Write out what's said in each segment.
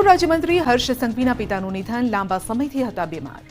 રાજ્યમંત્રી હર્ષ સંઘવીના પિતાનું નિધન, લાંબા સમયથી હતા બીમાર।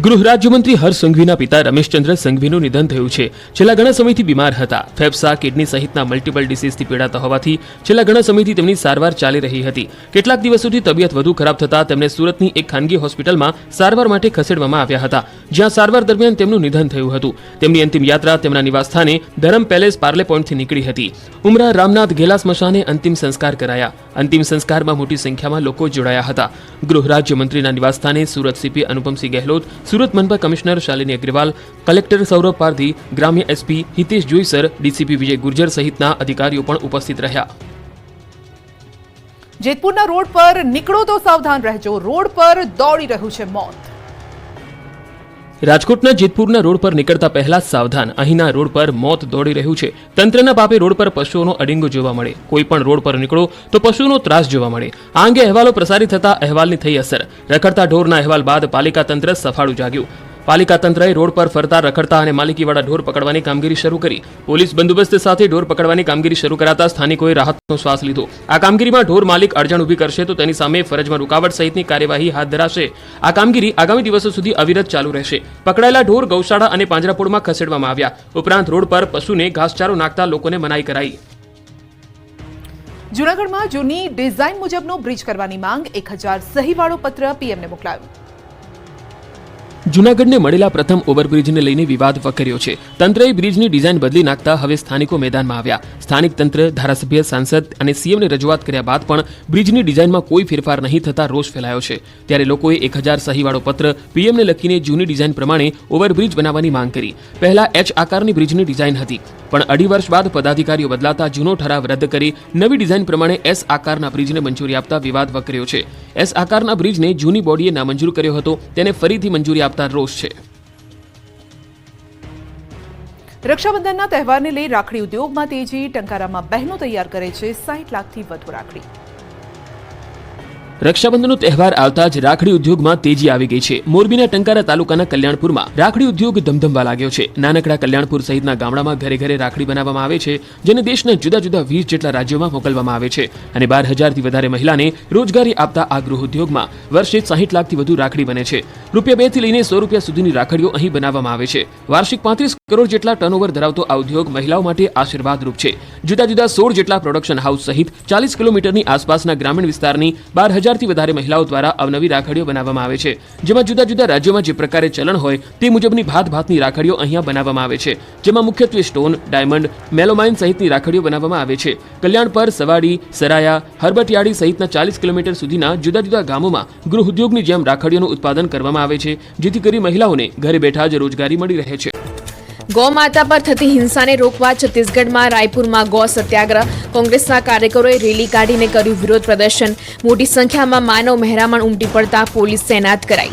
ગૃહ રાજ્યમંત્રી હર્ષ સંઘવીના પિતા રમેશચંદ્ર સંઘવીનું નિધન થયું છે। છેલ્લા ઘણા સમયથી બીમાર હતા। ફેફસા, કિડની સહિતના મલ્ટિપલ ડિસીઝથી પીડાતા હોવાથી છેલ્લા ઘણા સમયથી તેમની સારવાર ચાલી રહી હતી। કેટલાક દિવસોથી તબિયત વધુ ખરાબ થતા તેમને સુરતની એક ખાનગી હોસ્પિટલમાં સારવાર માટે ખસેડવામાં આવ્યા હતા, જ્યાં સારવાર દરમિયાન તેમનું નિધન થયું હતું। તેમની અંતિમ યાત્રા તેમના નિવાસસ્થાને ધરમ પેલેસ પાર્લે પોઈન્ટથી નીકળી હતી। ઉમરા રામનાથ ઘેલા સ્મશાને અંતિમ સંસ્કાર કરાયા। અંતિમ સંસ્કારમાં મોટી સંખ્યામાં લોકો જોડાયા હતા। ગૃહ રાજ્યમંત્રીના નિવાસસ્થાને સુરત સીપી અનુપમસિંહ ગહેલોત, સુરત મનપા કમિશનર શાલિની અગ્રવાલ, કલેક્ટર સૌરભ પારધી, ગ્રામ્ય એસપી હિતેશ જોઈસર, ડીસીપી વિજય ગુર્જર સહિતના અધિકારીઓ પણ ઉપસ્થિત રહ્યા। જેતપુરના રોડ પર નીકળો તો સાવધાન રહેજો, રોડ પર દોડી રહ્યું છે મોત। રાજકોટના જેતપુરના રોડ પર નીકળતા પહેલા સાવધાન, અહીંના રોડ પર મોત દોડી રહ્યું છે। તંત્રના પાપે રોડ પર પશુઓનો અડીંગો જોવા મળે। કોઈ પણ રોડ પર નીકળો તો પશુઓનો ત્રાસ જોવા મળે। આ અંગે અહેવાલો પ્રસારિત થતા અહેવાલની થઈ અસર। રખડતા ઢોરના અહેવાલ બાદ પાલિકા તંત્ર સફાળું જાગ્યું। પાલિકા તંત્રએ રોડ પર ફરતા રખડતા અને માલિકીવાળા ઢોર પકડવાની કામગીરી શરૂ કરી। પોલીસ બંદોબસ્ત સાથે ઢોર પકડવાની કામગીરી શરૂ કરાતા સ્થાનિકોએ રાહતનો શ્વાસ લીધો। આ કામગીરીમાં ઢોર માલિક અડચણ ઊભી કરશે તો તેની સામે ફરજમાં રૂકાવટ સહિતની કાર્યવાહી હાથ ધરાશે। આ કામગીરી આગામી દિવસો સુધી અવિરત ચાલુ રહેશે। પકડાયેલા ઢોર ગૌશાળા અને પાંજરાપોળમાં ખસેડવામાં આવ્યા। ઉપરાંત રોડ પર પશુને ઘાસચારો નાખતા લોકોને મનાઈ કરાઈ। જૂનાગઢમાં જૂની ડિઝાઇન મુજબનો બ્રિજ કરવાની માંગ, 1000 સહીવાળો પત્ર પીએમને મોકલાયો। જૂનાગઢને મળેલા પ્રથમ ઓવરબ્રિજને લઈને વિવાદ વકર્યો છે। તંત્રએ બ્રિજની ડિઝાઇન બદલી નાખતા હવે સ્થાનિકો મેદાનમાં આવ્યા। સ્થાનિક તંત્ર, ધારાસભ્ય, સાંસદ અને સીએમને રજૂઆત કર્યા બાદ પણ બ્રિજની ડિઝાઇનમાં કોઈ ફેરફાર નહીં થતા રોષ ફેલાયો છે। ત્યારે લોકોએ 1000 સહીવાળો પત્ર પીએમને લખીને જૂની ડિઝાઇન પ્રમાણે ઓવરબ્રિજ બનાવવાની માંગ કરી। પહેલા એચ આકારની બ્રિજની ડિઝાઇન હતી, પણ 2.5 વર્ષ બાદ પદાધિકારીઓ બદલાતા જૂનો ઠરાવ રદ કરી નવી ડિઝાઇન પ્રમાણે એસ આકારના બ્રિજને મંજૂરી આપતા વિવાદ વકર્યો છે। એસ આકારના બ્રિજને જૂની બોડીએ નામંજૂર કર્યો હતો, તેને ફરીથી મંજૂરી આપતા રોષ છે। રક્ષાબંધનના તહેવારને લઈ રાખડી ઉદ્યોગમાં તેજી, ટંકારામાં બહેનો તૈયાર કરે છે 60 લાખથી વધુ રાખડી। રક્ષાબંધનનો તહેવાર આવતા જ રાખડી ઉદ્યોગમાં તેજી આવી ગઈ છે। મોરબીના ટંકારા તાલુકાના કલ્યાણપુરમાં રાખડી ઉદ્યોગ ધમધમવા લાગ્યો છે। નાનકડા કલ્યાણપુર સહિતના ગામડામાં ઘરે ઘરે રાખડી બનાવવામાં આવે છે, જેને દેશના જુદા જુદા 20 જેટલા રાજ્યોમાં મોકલવામાં આવે છે અને 12,000થી વધારે મહિલાને રોજગારી આપતા આ ગૃહ ઉદ્યોગમાં વર્ષે 60 લાખથી વધુ રાખડી બને છે। ₹2 થી લઈને ₹100 સુધીની રાખડીઓ અહીં બનાવવામાં આવે છે। વાર્ષિક 35 કરોડ જેટલા ટર્નઓવર ધરાવતો આ ઉદ્યોગ મહિલાઓ માટે આશીર્વાદરૂપ છે। જુદા જુદા 16 જેટલા પ્રોડક્શન હાઉસ સહિત 40 કિલોમીટરની આસપાસના ગ્રામીણ વિસ્તારની 12,000થી વધારે મહિલાઓ દ્વારા અવનવી રાખડીઓ બનાવવામાં આવે છે, જેમાં જુદા જુદા રાજ્યોમાં જે પ્રકારે ચલણ હોય તે મુજબની ભાતભાતની રાખડીઓ અહીંયા બનાવવામાં આવે છે, જેમાં મુખ્યત્વે સ્ટોન, ડાયમંડ, મેલોમાઇન સહિતની રાખડીઓ બનાવવામાં આવે છે। કલ્યાણ પર, સવાડી, સરાયા, હરબટિયાળી સહિતના 40 કિલોમીટર સુધીના જુદા જુદા ગામોમાં ગૃહ ઉદ્યોગની જેમ રાખડીઓનું ઉત્પાદન કરવામાં આવે છે, જેથી કરી મહિલાઓને ઘરે બેઠા જ રોજગારી મળી રહે છે। ગૌ માતા પર થતી હિંસાને રોકવા છત્તીસગઢમાં રાયપુરમાં ગૌ સત્યાગ્રહ, કોંગ્રેસના કાર્યકરોએ રેલી કાઢીને કર્યું વિરોધ પ્રદર્શન। મોટી સંખ્યામાં માનવ મહેરામણ ઉમટી પડતા પોલીસ તૈનાત કરાઈ।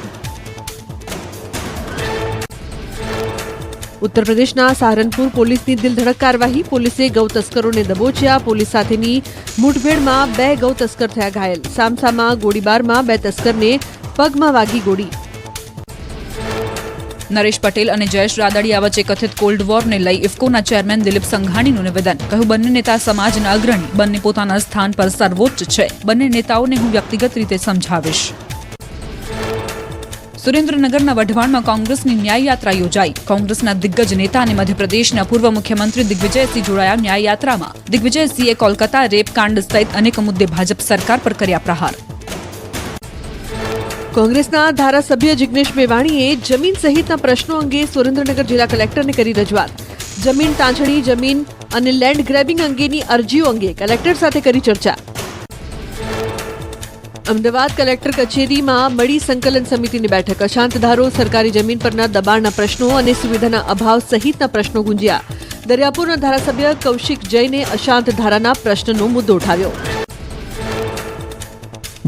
ઉત્તર પ્રદેશના સહારનપુર પોલીસની દિલધડક કાર્યવાહી, પોલીસે ગૌ તસ્કરોને દબોચ્યા। પોલીસ સાથેની મુઠભેડમાં 2 ગૌ તસ્કર થયા ઘાયલ। સામસામા ગોળીબારમાં 2 તસ્કરને પગમાં વાગી ગોળી। નરેશ પટેલ અને જયેશ રાદડિયા વચ્ચે કથિત કોલ્ડ વોરને લઈ ઇફકોના ચેરમેન દિલીપ સંઘાણીનું નિવેદન, કહ્યું બંને નેતા સમાજના અગ્રણી, બંને પોતાના સ્થાન પર સર્વોચ્ચ છે, બંને નેતાઓને હું વ્યક્તિગત રીતે સમજાવીશ। સુરેન્દ્રનગરના વઢવાણમાં કોંગ્રેસની ન્યાય યાત્રા યોજાઈ। કોંગ્રેસના દિગ્ગજ નેતા અને મધ્યપ્રદેશના પૂર્વ મુખ્યમંત્રી દિગ્વિજયસિંહ જોડાયા ન્યાય યાત્રામાં। દિગ્વિજયસિંહે કોલકાતા રેપ કાંડ સહિત અનેક મુદ્દે ભાજપ સરકાર પર કર્યા પ્રહાર। કોંગ્રેસના ધારાસભ્ય જિગ્નેશ મેવાણીએ જમીન સહિતના પ્રશ્નો અંગે સુરેન્દ્રનગર જિલ્લા કલેક્ટરને કરી રજૂઆત। જમીન તાંછડી, જમીન અને લેન્ડ ગ્રેબિંગ અંગેની અરજીઓ અંગે કલેક્ટર સાથે કરી ચર્ચા। અમદાવાદ કલેક્ટર કચેરીમાં મળી સંકલન સમિતિની બેઠક। અશાંત ધારો, સરકારી જમીન પરના દબાણના પ્રશ્નો અને સુવિધાના અભાવ સહિતના પ્રશ્નો ગુંજ્યા। દરિયાપુરના ધારાસભ્ય કૌશિક જૈને અશાંત ધારાના પ્રશ્નનો મુદ્દો ઉઠાવ્યો।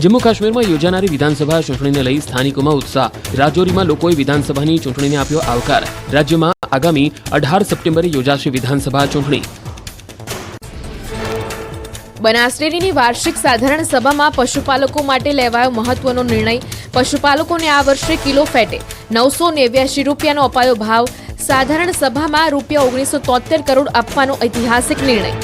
જમ્મુ કાશ્મીરમાં યોજાનારી વિધાનસભા ચૂંટણીને લઈ સ્થાનિકોમાં ઉત્સાહ। રાજૌરીમાં લોકોએ વિધાનસભાની ચૂંટણીને આપ્યો આવકાર। રાજ્યમાં આગામી 18 સપ્ટેમ્બરે યોજાશે વિધાનસભા ચૂંટણી। બનાસ ડેરીની વાર્ષિક સાધારણ સભામાં પશુપાલકો માટે લેવાયો મહત્વનો નિર્ણય। પશુપાલકોને આ વર્ષે કિલો ફેટે ₹989નો અપાયો ભાવ। સાધારણ સભામાં ₹1973 કરોડ આપવાનો ઐતિહાસિક નિર્ણય।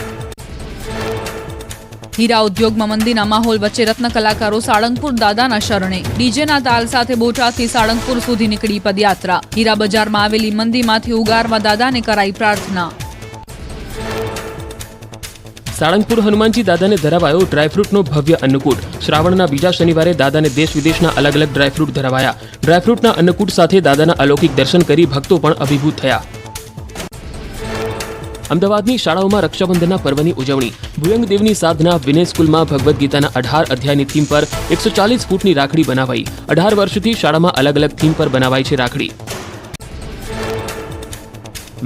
હીરા ઉદ્યોગમાં મંદીના માહોલ વચ્ચે રત્ન કલાકારો સાળંગપુર દાદાના શરણે ડીજેના તાલ સાથે બોટાદથી સાળંગપુર સુધી નીકળી પદયાત્રા. હીરા બજારમાં આવેલી મંદીમાંથી ઉગારવા દાદાને કરાઈ પ્રાર્થના. સાળંગપુર હનુમાનજી દાદાને ધરાવાયો ડ્રાયફ્રૂટનો ભવ્ય અન્નકૂટ. શ્રાવણના બીજા શનિવારે દાદાને દેશ વિદેશના અલગ અલગ ડ્રાયફ્રૂટ ધરાવાયા. ડ્રાયફ્રૂટના અન્નકૂટ સાથે દાદાના અલૌકિક દર્શન કરી ભક્તો પણ અભિભૂત થયા. અમદાવાદની શાળાઓમાં રક્ષાબંધનના પર્વની ઉજવણી. ભુયંગદેવની સાધના વિનય સ્કૂલમાં ભગવદ્ ગીતાના 18 અધ્યાયની થીમ પર 140 ફૂટની રાખડી બનાવાઈ. 18 વર્ષથી શાળામાં અલગ અલગ થીમ પર બનાવાઈ છે રાખડી.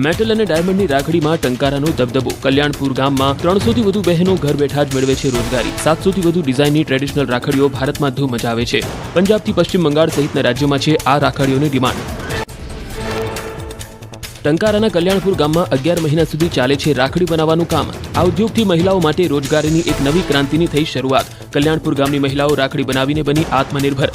મેટલ અને ડાયમંડની રાખડીમાં ટંકારાનો દબદબો. કલ્યાણપુર ગામમાં 300થી વધુ બહેનો ઘર બેઠા જ મેળવે છે રોજગારી. 700થી વધુ ડિઝાઇનની ટ્રેડિશનલ રાખડીઓ ભારતમાં ધૂમ મચાવે છે. પંજાબથી પશ્ચિમ બંગાળ સહિતના રાજ્યોમાં છે આ રાખડીઓની ડિમાન્ડ. ટંકારાના કલ્યાણપુર ગામમાં 11 મહિના સુધી ચાલે છે રાખડી બનાવવાનું કામ. આ ઉદ્યોગથી મહિલાઓ માટે રોજગારીની એક નવી ક્રાંતિની થઈ શરૂઆત. કલ્યાણપુર ગામની મહિલાઓ રાખડી બનાવીને બની આત્મનિર્ભર.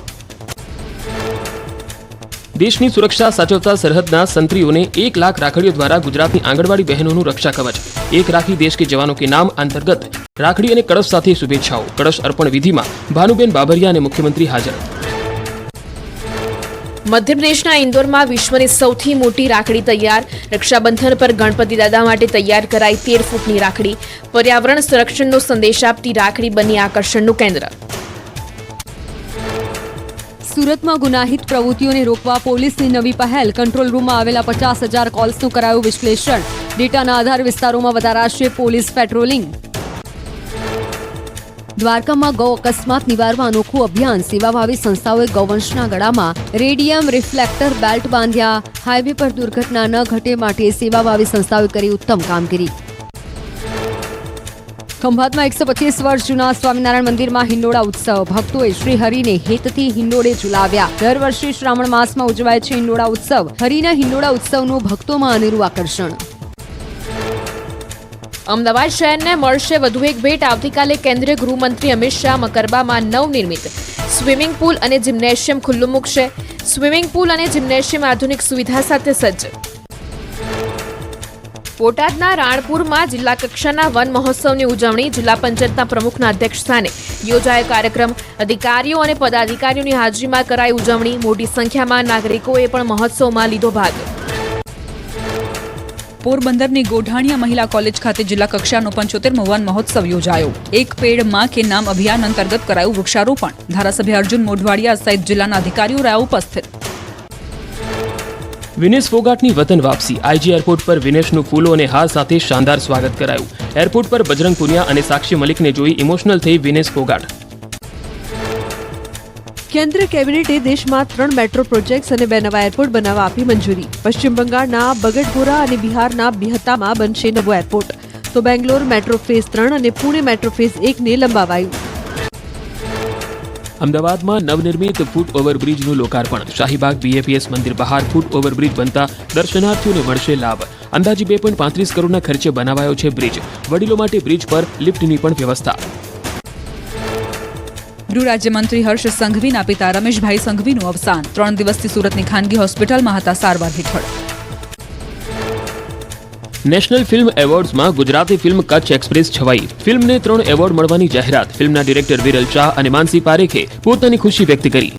દેશની સુરક્ષા સાચવતા સરહદના સંત્રીઓને 1 લાખ રાખડીઓ દ્વારા ગુજરાતની આંગણવાડી બહેનોનું રક્ષા કવચ. એક રાખી દેશ કે જવાનો કે નામ અંતર્ગત રાખડી અને કળશ સાથે શુભેચ્છાઓ. કળશ અર્પણ વિધિમાં ભાનુબેન બાબરિયા અને મુખ્યમંત્રી હાજર. મધ્યપ્રદેશના ઇન્દોરમાં વિશ્વની સૌથી મોટી રાખડી તૈયાર. રક્ષાબંધન પર ગણપતિ દાદા માટે તૈયાર કરાઈ 13 ફૂટની રાખડી. પર્યાવરણ સંરક્ષણનો સંદેશ આપતી રાખડી બની આકર્ષણનું કેન્દ્ર. સુરતમાં ગુનાહિત પ્રવૃત્તિઓને રોકવા પોલીસની નવી પહેલ. કંટ્રોલ રૂમમાં આવેલા 50,000 કોલ્સનું કરાયું વિશ્લેષણ. ડેટાના આધાર વિસ્તારોમાં વધારાશે પોલીસ પેટ્રોલિંગ. દ્વારકામાં ગૌ અકસ્માત નિવારવા અનોખું અભિયાન. સેવાભાવી સંસ્થાઓએ ગૌવંશના ગળામાં રેડિયમ રિફ્લેક્ટર બેલ્ટ બાંધ્યા. હાઈવે પર દુર્ઘટના ન ઘટે માટે સેવાભાવી સંસ્થાઓએ કરી ઉત્તમ કામગીરી. ખંભાતમાં 125 વર્ષ જૂના સ્વામિનારાયણ મંદિરમાં હિંડોળા ઉત્સવ. ભક્તોએ શ્રી હરિને હેતથી હિંડોળે ઝુલાવ્યા. દર વર્ષે શ્રાવણ માસમાં ઉજવાય છે હિંડોળા ઉત્સવ. હરિના હિંડોળા ઉત્સવનું ભક્તોમાં અનેરું આકર્ષણ. અમદાવાદ શહેરને મળશે વધુ એક ભેટ. આવતીકાલે કેન્દ્રીય ગૃહમંત્રી અમિત શાહ મકરબામાં નવનિર્મિત સ્વિમિંગ પુલ અને જિમ્નેશિયમ ખુલ્લું મૂકશે. સ્વિમિંગ પુલ અને જિમ્નેશિયમ આધુનિક સુવિધા સાથે સજ્જ. બોટાદના રાણપુરમાં જિલ્લા કક્ષાના વન મહોત્સવની ઉજવણી. જિલ્લા પંચાયતના પ્રમુખના અધ્યક્ષસ્થાને યોજાયો કાર્યક્રમ. અધિકારીઓ અને પદાધિકારીઓની હાજરીમાં કરાઈ ઉજવણી. મોટી સંખ્યામાં નાગરિકોએ પણ મહોત્સવમાં લીધો ભાગ. પોરબંદરની ગોઢાણીયા મહિલા કોલેજ ખાતે જિલ્લા કક્ષાનો 75મો વન મહોત્સવ યોજાયો. એક પેડ માં કે નામ અભિયાન અંતર્ગત કરાયું વૃક્ષારોપણ. ધારાસભ્ય અર્જુન મોઢવાડિયા સહિત જિલ્લાના અધિકારીઓ રહ્યા ઉપસ્થિત. વિનેશ ફોગાટની વતન વાપસી. આઈજી એરપોર્ટ પર વિનેશનું ફૂલો અને હાર સાથે શાનદાર સ્વાગત કરાયું. એરપોર્ટ પર બજરંગ પુનિયા અને સાક્ષી મલિકને જોઈ ઇમોશનલ થઈ વિનેશ ફોગાટ. કેન્દ્ર કેબિનેટે દેશમાં 3 મેટ્રો પ્રોજેક્ટ્સ અને 2 નવા એરપોર્ટ બનાવવા આપી મંજૂરી. પશ્ચિમ બંગાળના બગટગોરા અને બિહારના બિહતામાં બનશે નવો એરપોર્ટ. તો બેંગ્લોર મેટ્રો ફેઝ 3 અને પુણે મેટ્રો ફેઝ 1 ને લંબાવાયું. અમદાવાદમાં નવનિર્મિત ફૂટ ઓવરબ્રિજનું લોકાર્પણ. શાહીબાગ બીએપીએસ મંદિર બહાર ફૂટ ઓવરબ્રિજ બનતા દર્શનાર્થીઓને મળશે લાભ. અંદાજે 2.35 કરોડના ખર્ચે બનાવાયો છે બ્રિજ. વડીલો માટે બ્રિજ પર લિફ્ટની પણ વ્યવસ્થા. ગૃહ રાજ્યમંત્રી હર્ષ સંઘવીના પિતા રમેશભાઈ સંઘવીનું અવસાન. 3 દિવસથી સુરતની ખાનગી હોસ્પિટલમાં હતા સારવાર હેઠળ. નેશનલ ફિલ્મ એવોર્ડ્સમાં ગુજરાતી ફિલ્મ કચ્છ એક્સપ્રેસ છવાઈ. ફિલ્મને 3 એવોર્ડ મળવાની જાહેરાત. ફિલ્મના ડિરેક્ટર વિરલ શાહ અને માનસી પારેખે પોતાની ખુશી વ્યક્ત કરી.